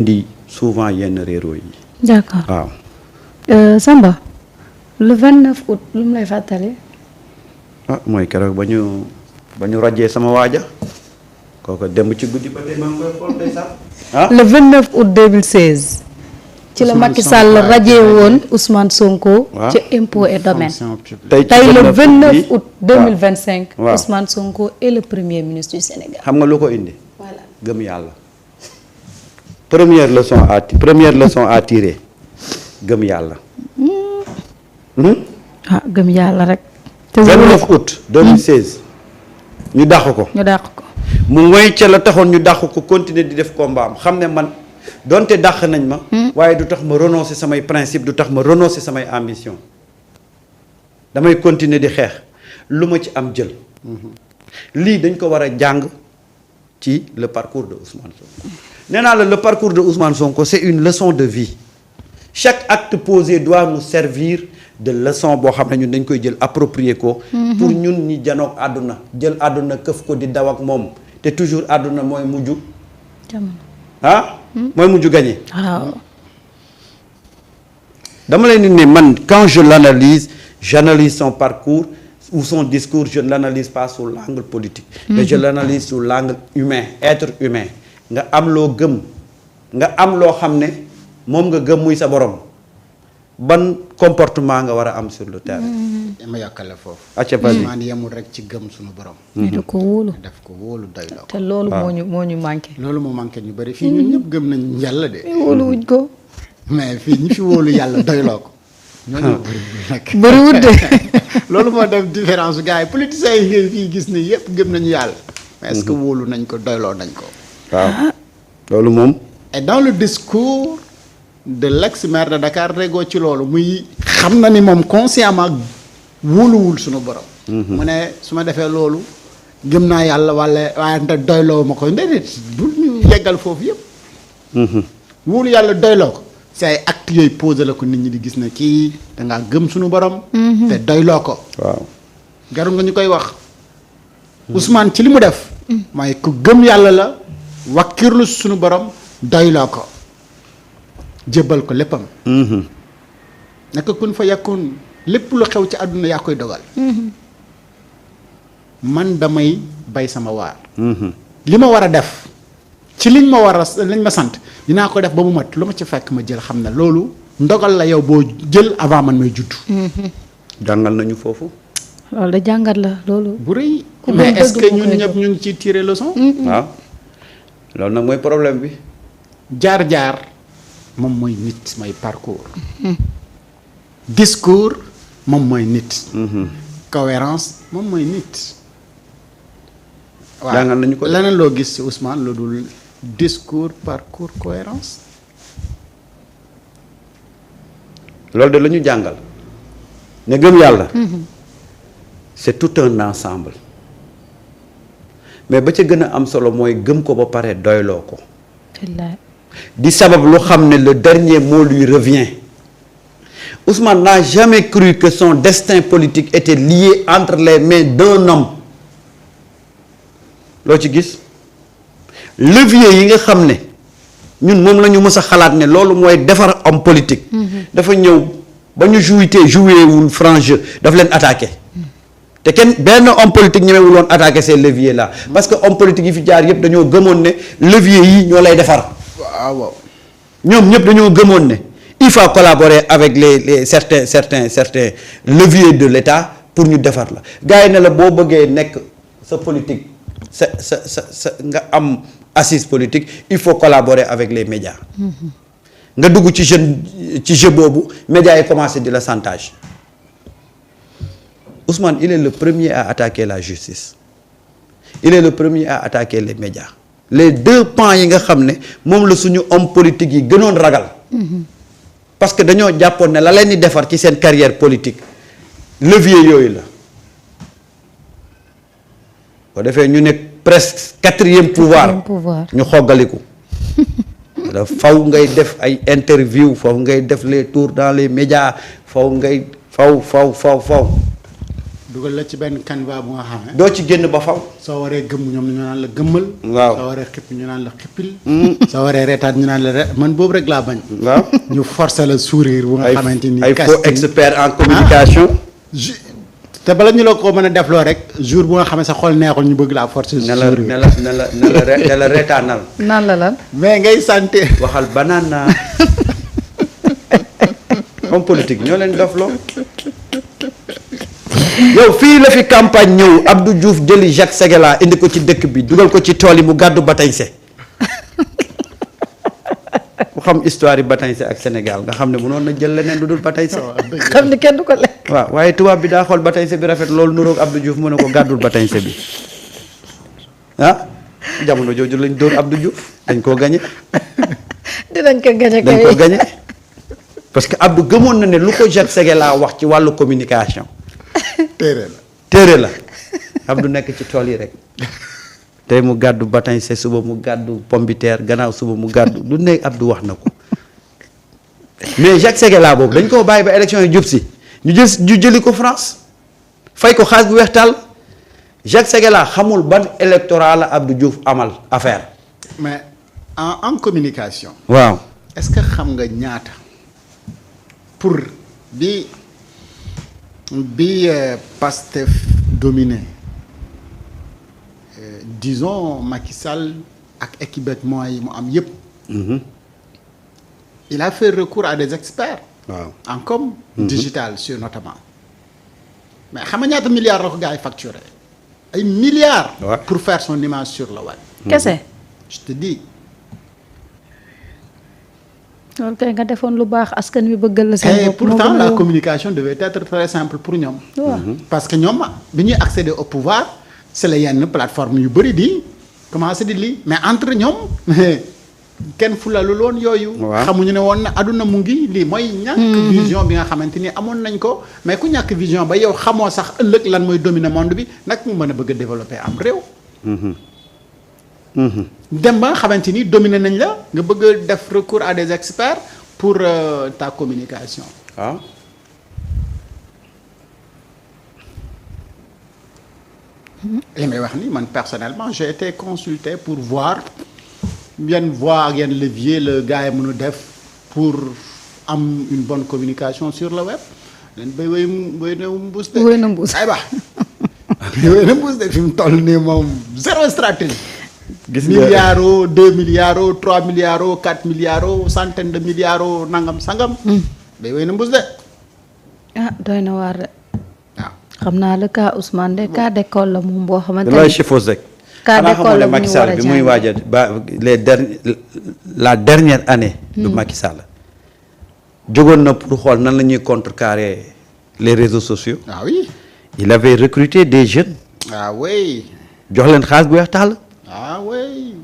di souvent yenn réero yi. d'accord waaw. Samba le 29 août lu mu lay fàttali. mooy keroog ba ñu rajee sama waaja kooku dem ci guddi ba tey maa ngi koy xool day sax. le 29 août 2016. ci la Macky Sall rajee woon Ousmane Sonko. waaw ci impôt et domaine. tey le 29 août 2025. waaw Ousmane Sonko est le premier ministre du Sénégal. xam nga lu ko indi. voilà gëm yàlla. première leçon à tirer gëm yàlla. gëm yàlla rek. te 29 août 2016. ñu dàq ko. mu ngoy ca la taxoon ñu dàq ko continuer di def combat am xam ne man donte dàq nañ ma. waaye du tax ma renoncer samay principe du tax ma renoncer samay ambition damay continuer di xeex lu ma ci am jël. lii dañ ko war a jàng ci le parcours de Ousmane Sonko. nee naa la le parcours de Ousmane Sonko c'est une leçon de vie chaque acte posé doit nous servir de leçon boo xam ne ñun dañ koy jël approprier ko. pour ñun ñi janoog àdduna jël àdduna këf ko di daw ak moom te toujours àdduna mooy mujj. mooy mujj gagné. waaw. dama leen di ne man quand je l'analyse j'analyse son parcours ou son discours je ne l'analyse pas sous l'angle politique. mais je l'analyse sous l'angle humain être humain. nga am loo gëm nga am loo xam ne moom nga gëm muy sa borom ban comportement nga war a am sur le terrain. dama yokkale foofu. acca vas-y maan yemul rek ci gëm suñu borom. mais da ko wóolu. daf ko wóolu doyloo ko. te loolu moo ñu manqué. loolu moo manqué ñu bëri fii ñun ñëpp gëm nañ yàlla de. wóolu wuñ ko. mais fii ñi fi wóolu yàlla doyloo ko. ñooñu bëriwul nag. bëriwul de. loolu moo def différence gars yi politiciens yi ngay fii gis ni yëpp gëm nañu yàlla. mais est-ce que wóolu nañ ko doyloo nañ ko. waaw loolu moom. et dans le discours de l'ex-maire de Dakar regoo ci loolu muy xam na ni moom consciemment wóoluwul suñu borom. mu ne su ma defee loolu gëm naa yàlla waaye nte doyloo ma ko déedéet du ñu yeggal foofu yëpp. wóolu yàlla doyloo ko si ay actes yooyu posé la ko nit ñi di gis ne kii dangaa gëm suñu borom. te doyloo ko. waaw jarul nga ñu koy wax. Ousmane ci li mu def. mooy ku gëm yàlla la. wakkirlu suñu borom doyloo ko jébbal ko léppam. naka kun fa yakun lépp lu xew ci àdduna yaa koy dogal. man damay bay sama waar. li ma war a def ci liñ ma sant dinaa ko def ba mu mat lu ma ci fekk ma jël xam ne loolu ndogal la yow boo jël avant man may judd. jàngal nañu foofu. loolu da jàngat la loolu. bu rëy mais est-ce que ñun ñëpp ñu ngi ciy tirer leçon. waaw loolu nag mooy problème bi. jaar-jaar moom mooy nit mooy parcours. discours moom mooy nit. cohérence moom mooy nit. jàngal nañu ko leneen loo gis ci Ousmane lu dul discours parcours cohérence. loolu de la ñu jàngal ne gëm yàlla. c'est tout un ensemble. mais ba ca gën a am solo mooy gëm ko ba pare doyloo ko. di sabab lu xam ne le dernier mot lui revient. Ousmane n'a jamais cru que son destin politique était lié entre les mains d'un homme. loo ci gis levier yi nga xam ne ñun moom la ñu mës a xalaat ne loolu mooy defar homme politique. dafa ñëw ba ñu joué wul franc jeu daf leen attaqué. te kenn benn homme politique ñemewul woon attaquer ces leviers là parce que homme politique yi fi jaar yëpp dañoo gëmoon ne leviers yi ñoo lay defar. waaw ñoom ñëpp dañoo gëmoon ne il faut collaborer avec les certains leviers de l'État pour ñu defar la gars yi ne la boo bëggee nekk sa politique sa nga am assise politique il faut collaborer avec les médias. nga dugg ci jeu boobu médias yi commencé di la chantage. Ousmane il est le premier à attaquer la justice il est le premier à attaquer les médias les deux pans yi nga xam ne moom la suñu homme politique yi gënoon ragal. parce que dañoo jàppoon ne la leen di defar ci seen carrière politique levier yooyu la. boo defee ñu ne presque quatrième pouvoir ñu xoggaliku. faw ngay def ay interview faw ngay def les tours dans les médias faw ngay faw. dugal la ci benn canevas bu nga xam ne. doo ci génn ba faw. soo waree gëmm ñoom ñu naan la gëmmal. waaw soo waree xipp ñu naan la xippil. soo waree reetaat ñu naan la man boobu rek laa bañ. waaw ñu forcer la sourire bu nga xamante ni. ay faux expert en communication. te bala ñu la ko mën a defloo rek jour bu nga xam ne sa xol neexul ñu bëgg laa forcer. ne la reetaanal. naan la lan. mais ngay santé. waxal banana. homme politique ñoo leen dofloo. yow fii la fi campagne ñëw Abdou Diouf jëli Jacques Séguéla indi ko ci dëkk bi dugal ko ci tool yi mu gàddu batañse ku xam histoire yi batañse ak Sénégal nga xam ne mënoon na jël leneen lu dul batañse. xam ne kenn du ko lekk. waaw waaye tubaab bi daa xool batañse bi rafet loolu nuroog Abdou Diouf mu ne ko gàddul batañse bi ah jamono jooju lañ dóor Abdou Diouf dañ koo gañe. dinañ ko gañe dañ ko gañe parce que Abdou gëmoon na ne lu ko Jacques Séguéla wax ci wàllu communication. téere la Abdou nekk ci tool yi rek tey mu gàddu batañse suba mu gàddu pombiteer gannaaw suba mu gàddu lu ne Abdou wax na ko mais Jacques Séguéla boobu dañ koo bàyyi ba élection yi jub si ñu jëli ko France fay ko xaalis bu weex tàll Jacques Séguéla xamul ban électorat la Abdou Diouf amal affaire. mais en communication. waaw est-ce que xam nga ñaata pour bi Pastef dominé disons Macky Sall ak équipement yi mu am yépp. il a fait recours à des experts. waaw en com. digital sur notamment. mais xam nga ñaata milliards la ko gars yi facturé ay milliards. Ouais. pour faire son image sur le web. kese. je te dis. loolu kay nga defoon lu baax askan wi bëggal la seen et bopp. pourtant la communication devait être très simple pour ñoom. parce que ñoom bi ñuy accéder au pouvoir c'est la yenn plateforme yu bëri di commencé di lii mais entre ñoom kenn fulalul woon yooyu. waaw xamuñu ne woon na àdduna mu ngi lii mooy. ñàkk vision bi nga xamante ni amoon nañ ko mais ku ñàkk vision ba yow xamoo sax ëllëg lan mooy dominer monde bi nag mu mën a bëgg a développer am réew. dem ba nga xamante ni dominé nañ la nga bëgg a def recours à des experts pour ta communication. waaw. li may wax ni man personnellement j'ai été consulté pour voir yan voie ak yan levier le gars yi mën a def pour am une bonne communication sur le web leen bay wéy na mbuus de. wéy na mbuus ay baax wéy na mbuus de fi mu toll nii moom zéro stratégie. gis nga milliards 2 milliards 3 milliards 4 milliards centaine de milliards nangam sangam. bay wéy na mbuus de. ah doy na waar de. waaw xam naa le cas Ousmane de cas d'école la moom boo xamante looy chifos rek. cas xanaa d'école xamoo ne la bu Macky ñu Sall war a bi muy waaj a ba la dernière année. du Macky Sall. jógoon na pour xool nan la ñuy contrecarrer les réseaux sociaux. ah oui. il avait recruté des jeunes. ah oui. jox leen xaalis bu weex tàll. ah oui.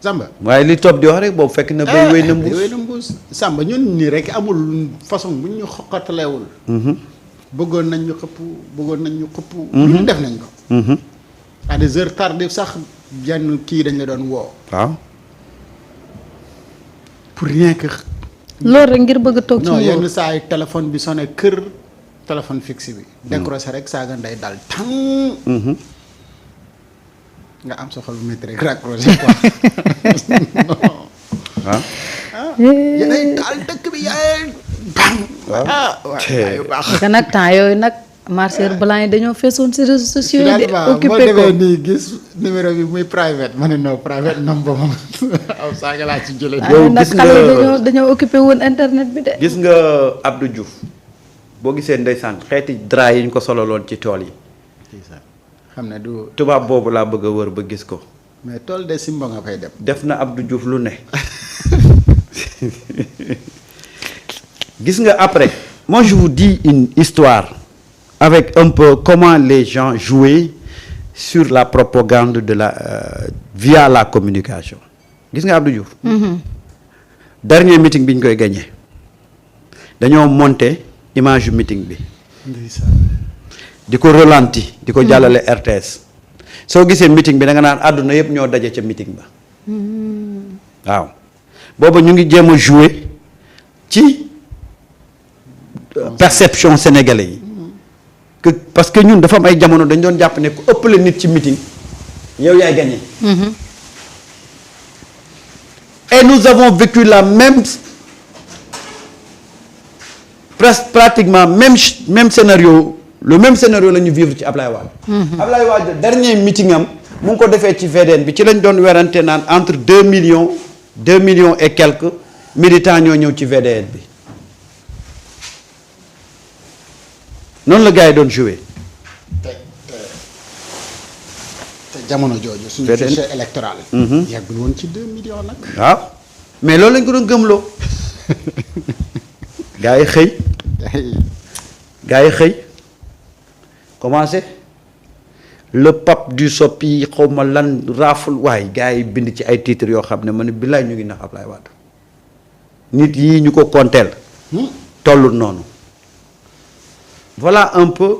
Samba. waaye li topp di wax rek boobu fekk na bay wéy na mbuus. wéy na mbuus Samba ñun nii rek amul façon bu ñu xoqatalewul. bëggoon nañ ñu xëpp bëggoon nañ ñu xëpp. lu ñu def nañ ko. à des heures tardives sax yenn kii dañ la doon woo. waaw. pour rien que. loolu rek ngir bëgg a toog ci non yenn nguur. saa yi téléphone bi sonné kër téléphone fixe bi. décroché rek saaga nday dal tàng. nga am sa xol bu métti rek raccroché quoi. waaw. yéenay daal dëkk bi yaay. bang. te baax. te nag temps yooyu nag marcheurs blancs yi dañoo feesoon ci réseaux sociaux yi de finalement boo occupé ko. demee nii gis numéro bi muy private ma ne non private number moom aw saaga laa ci jëlee. yow waaye nag gis xale yi nga- dañoo occupé woon internet bi de. gis nga Abdou Diouf boo gisee ndeysaan xeeti drap yi ñu ko sololoon ci tool yi xam ne du tubaab boobu laa bëgg a wër ba gis ko mais tool de Simba nga fay dem. def na Abdou Diouf lu ne gis nga après moi je vous dis une histoire avec un peu comment les gens jouaient sur la propagande de la via la communication gis nga Abdou Diouf dernier meeting bi ñu koy gagné dañoo monter image yu meeting bi di ko ralenti di ko jàllale RTS soo gisee meeting bi da nga naan àdduna yëpp ñoo daje ca meeting ba waaw booba ñu ngi jéem a jouer ci perception sénégalais yi que parce que ñun dafa am ay jamono dañ doon jàpp ne ku ëppale nit ci meeting yow yaay gagné. Et nous avons vécu la même presque pratiquement même scénario le même scénario la ñu vivre ci Ablaye Wade. Ablaye Wade dernier meeting am mu ngi ko defee ci VDN bi ci lañ doon werante naan entre 2 millions et quelques militants ñoo ñëw ci VDN bi noonu la gars yi doon joué. te jamono jooju. suñu fichier électoral. yàggul woon ci 2 millions nag. waaw mais loolu lañ ko doon gëmloo. gars yi xëy commencé le pape du soppi xaw ma lan raaful waaye gars yi bind ci ay titres yoo xam ne ma ne billaay ñu ngi nax Ablaye Wade nit yii ñu ko konteel tollul noonu voilà un peu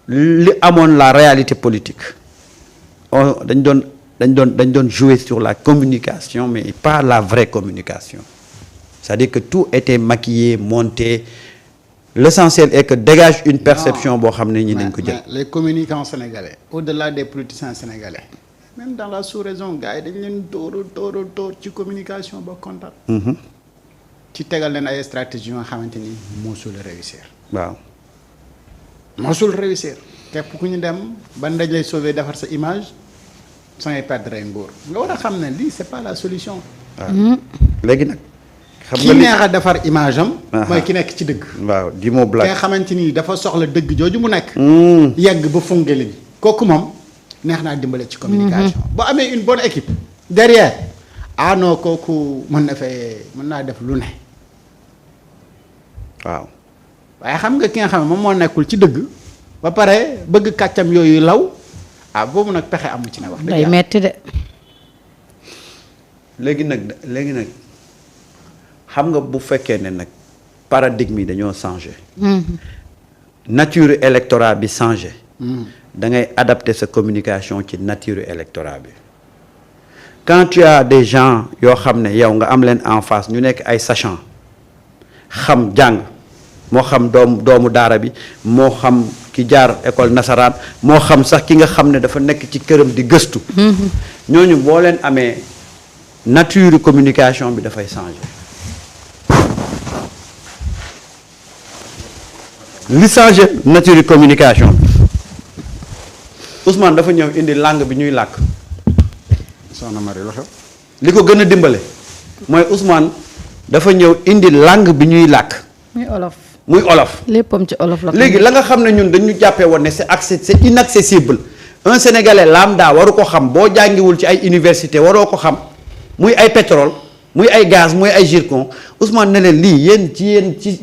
li amoon la réalité politique dañ doon jouer sur la communication mais pas la vraie communication c'est-à-dire que tout était maquillé monté l'essentiel est que dégage une perception boo xam ne ñi dañ ko jël. les communicants sénégalais au-delà des politiciens sénégalais même dans la sous-région gars yi dañ leen tóor ci communication ba kontaan. ci tegal leen ay stratégies yoo xamante ni mosul réussir. waaw. mosul réussir. képp ku ñu dem ban dañ lay sauver defar sa image sa ngay perdre nguur nga war a xam ne lii c'est pas la solution. waaw léegi nag. xam ki neex a defar image am. mooy ki nekk ci dëgg. waaw di moo blague. nga xamante ni dafa soxla dëgg jooju mu nekk. yegg ba fongale bi kooku moom neex naa dimbale ci communication. boo amee une bonne équipe. derrière ah non kooku mën naa def lu ne. waaw. waaye xam nga ki nga xam ne moom moo nekkul ci dëgg. ba pare bëgg kàccam yooyu law boobu nag pexe amu ci ne wax. day metti de. léegi nag. xam nga bu fekkee ne nag paradigme yi dañoo changé. nature électorat bi changé. da ngay adapter sa communication ci nature électorat bi. quand tu as des gens yoo xam ne yow nga am leen en face ñu nekk ay sachant xam jàng moo xam doomu daara bi moo xam ki jaar école nasaraan moo xam sax ki nga xam ne dafa nekk ci këram di gëstu. ñooñu boo leen amee nature communication bi dafay changé. li changé nature communication Ousmane dafa ñëw indi langue bi ñuy làkk. soxna Marie lu xew. li ko gën a dimbale mooy Ousmane dafa ñëw indi langue bi ñuy làkk. muy olof. léppam ci olof la. léegi la nga xam ne ñun dañu jàppee woon ne c'est inaccessible un sénégalais lambda waru ko xam boo jàngiwul ci ay université waroo ko xam muy ay pétrole muy ay gaz muy ay zircon Ousmane ne leen lii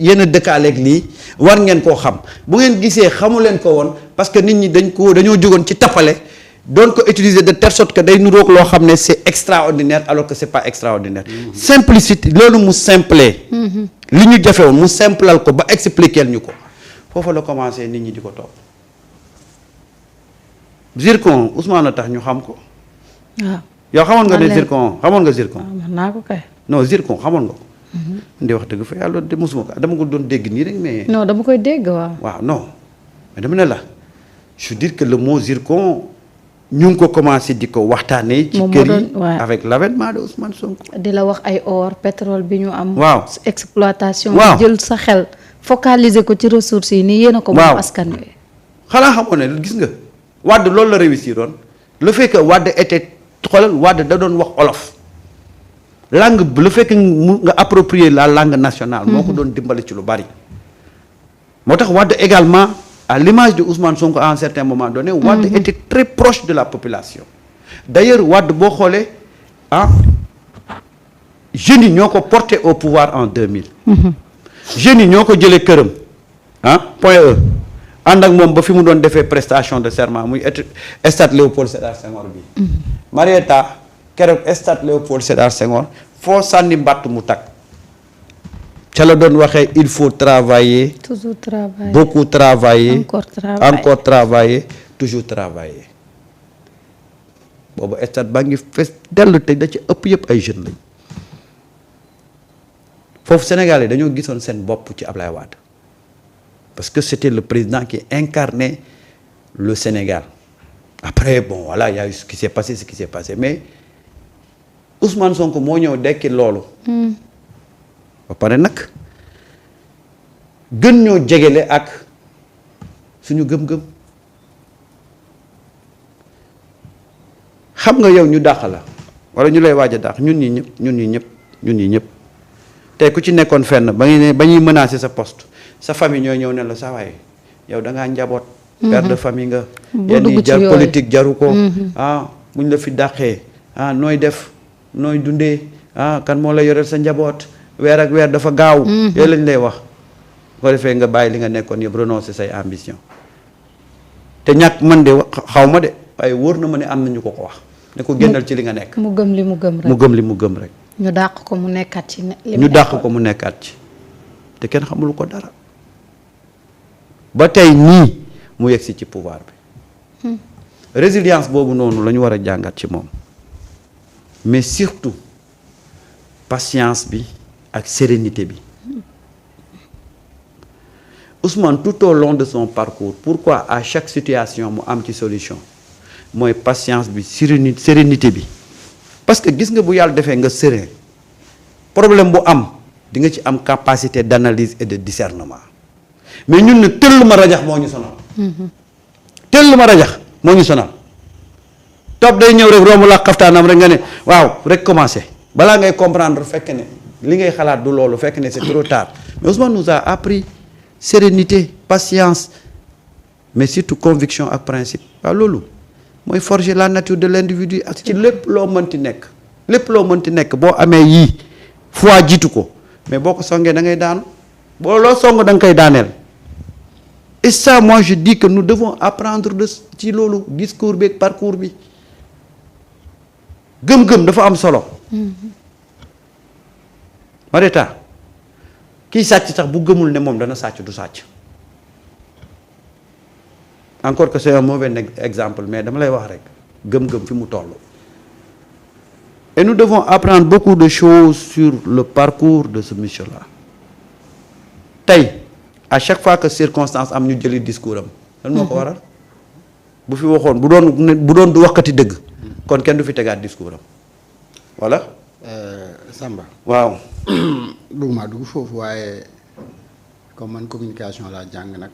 yéen a dëkkaaleeg lii war ngeen koo xam bu ngeen gisee xamu leen ko woon parce que nit ñi dañoo jógoon ci tappale doon ko utiliser de telle sorte que day nuroog loo xam ne c'est extraordinaire alors que c'est pas extraordinaire. Simplicité loolu mu simple. li ñu jafe woon mu simplal ko ba expliquer ñu ko foofu la commencé nit ñi di ko topp. zircon Ousmane a tax ñu xam ko. waaw yow xamoon nga ne zircon xamoon nga zircon. mën naa ko kay. non zircon xamoon nga ko. ndi wax dëgg fa yàlla de mosuma ko dama ko doon dégg nii rek mais. non dama koy dégg waaw. waaw non mais dama ne la je veux dire que le mot zircon ñu ngi ko commencé di ko waxtaanee. ci kër yi avec l'avènement de Ousmane Sonko. di la wax ay or pétrole bi ñu am. waaw exploitation. waaw jël sa xel focaliser ko ci ressources yi nii yéen a ko. moom askan wi. xanaa xamoon ne gis nga Wade loolu la réussir woon le fait que Wade était xoolal Wade da doon wax olof. langue bi le fait que nga approprier la langue nationale. moo ko doon dimbali ci lu bari. moo tax Wade également à l'image de Ousmane Sonko à un certain moment donné. Wade était très proche de la population. d'ailleurs Wade boo xoolee jeunes yi ñoo ko porté au pouvoir en 2000. jeunes yi ñoo ko jëlee këram point E ànd ak moom ba fi mu doon defee prestation de serment muy stade Léopold Sédar Senghor bi. Marietta keroog stade Léopold Sédar Senghor foo sànni mbàtt mu tag ca la doon waxee il faut travailler. toujours travailler beaucoup travailler. encore travailler toujours travailler. boobu stade baa ngi fees dellu te da ci ëpp yëpp ay jeunes lañ foofu Sénégal yi dañoo gisoon seen bopp ci Ablaye Wade parce que c'était le président qui incarnait le Sénégal. Après bon voilà il y a eu ce qui s'est passé mais Ousmane Sonko moo ñëw dekki loolu. ba pare nag gën ñoo jegele ak suñu gëm-gëm. xam nga yow ñu dàq la wala ñu lay waaj a dàq ñun ñi ñëpp tey ku ci nekkoon fenn ba ñuy menacer sa poste sa famille ñooy ñëw ne la sa waaye yow da ngaa njaboot. père de famille nga. yenn yi jar politique jaru ko. buñ la fi dàqee nooy def nooy dundee kan moo la yoreel sa njaboot weer ak weer dafa gaaw. yooyu lañ lay wax ko defee nga bàyyi li nga nekkoon yëpp renoncer say ambition te ñàkk man de xaw ma de waaye wóor na ma ne am na ñu ko wax. ne ko génnal ci li nga nekk. mu gëm li mu gëm rek mu gëm rek. ñu dàq ko mu nekkaat ci. ñu dàq ko mu nekkaat ci te kenn xamul ko dara ba tey nii mu yegsi ci pouvoir bi. résilience boobu noonu la ñu war a jàngat ci moom mais surtout patience bi ak sérénité bi Ousmane tout au long de son parcours pourquoi à chaque situation mu am ci solution. mooy patience bi sérénité bi parce que gis nga bu yàlla defee nga serein problème bu am di nga ci am capacité d'analyse et de discernement mais ñun ne tëll ma rajax moo ñu sonal. tëll ma rajax moo ñu sonal topp day ñëw rek romb la xaftaanam rek nga ne waaw rek commencé balaa ngay comprendre fekk ne li ngay xalaat du loolu fekk ne c'est trop tard mais Ousmane nous a appris sérénité patience mais surtout conviction ak principe waaw loolu. mooy forger la nature de l'individu ak ci lépp loo mënti nekk boo amee yii foi jiitu ko mais boo ko songee da ngay daanu boo loo song da nga koy daaneel et ça moi je dis que nous devons apprendre de ci loolu discours bi ak parcours bi gëm-gëm dafa am solo. Marita kiy sàcc sax bu gëmul ne moom dana sàcc du sàcc. encore que c'est un mauvais exemple mais dama lay wax rek gëm-gëm fi mu toll. et nous devons apprendre beaucoup de choses sur le parcours de ce monsieur-là tey à chaque fois que circonstance am ñu jëli discours am. lan moo ko waral bu fi waxoon bu doon du waxkati dëgg kon kenn du fi tegaat discours am voilà. Samba. waaw. dugg foofu waaye comme man communication laa jàng nag.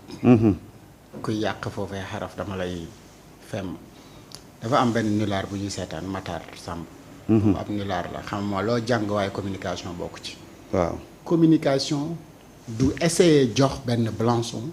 kuy yàq foofee xaraf dama lay fem dafa am benn nulaar bu ñuy seetaan Matar Samb. ab nulaar la xam nga loo jàng waaye communication bokk ci. waaw communication du essayer jox benn blançon